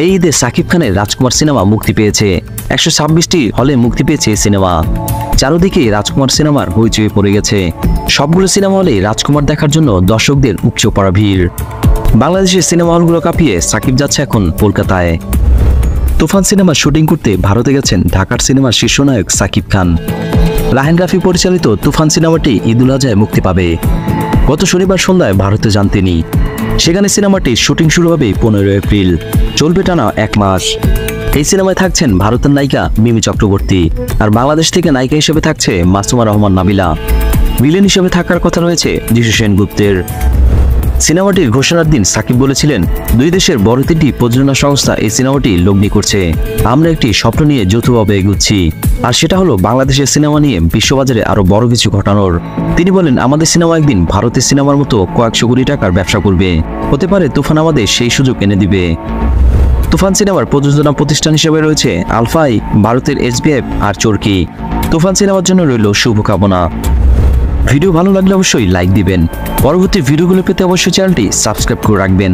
এই ঈদে সাকিব খানের রাজকুমার সিনেমা মুক্তি পেয়েছে। 126টি হলে মুক্তি পেয়েছে এই সিনেমা। চারদিকে রাজকুমার সিনেমার হইচই পড়ে গেছে। সবগুলো সিনেমা হলে রাজকুমার দেখার জন্য দর্শকদের উপচে পড়া ভিড়। বাংলাদেশের সিনেমা হলগুলো কাঁপিয়ে সাকিব যাচ্ছে এখন কলকাতায়। তুফান সিনেমার শুটিং করতে ভারতে গেছেন ঢাকার সিনেমার শীর্ষনায়ক সাকিব খান। রাহেন রাফি পরিচালিত তুফান সিনেমাটি ঈদুল আজহায় মুক্তি পাবে। গত শনিবার সন্ধ্যায় ভারতে যান তিনি। সেখানে সিনেমাটির শুটিং শুরু হবে 15 এপ্রিল, চলবে টানা 1 মাস। এই সিনেমায় থাকছেন ভারতের নায়িকা মিমি চক্রবর্তী, আর বাংলাদেশ থেকে নায়িকা হিসেবে থাকছে মাসুমা রহমান নাবিলা। ভিলেন হিসেবে থাকার কথা রয়েছে যিশু সেনগুপ্তের। সিনেমাটির ঘোষণার দিন সাকিব বলেছিলেন, 2 দেশের বড় 3টি প্রযোজনা সংস্থা এই সিনেমাটি লগ্নি করছে। আমরা একটি স্বপ্ন নিয়ে যৌথভাবে এগুচ্ছি, আর সেটা হলো বাংলাদেশের সিনেমা নিয়ে বিশ্ববাজারে আরো বড় কিছু ঘটানোর। তিনি বলেন, আমাদের সিনেমা একদিন ভারতের সিনেমার মতো কয়েকশো কোটি টাকার ব্যবসা করবে। হতে পারে তুফান আমাদের সেই সুযোগ এনে দিবে। তুফান সিনেমার প্রযোজনা প্রতিষ্ঠান হিসেবে রয়েছে আলফাই, ভারতের SBF আর চরকি। তুফান সিনেমার জন্য রইল শুভকামনা। ভিডিও ভালো লাগলে অবশ্যই লাইক দিবেন। পরবর্তী ভিডিওগুলো পেতে অবশ্যই চ্যানেলটি সাবস্ক্রাইব করে রাখবেন।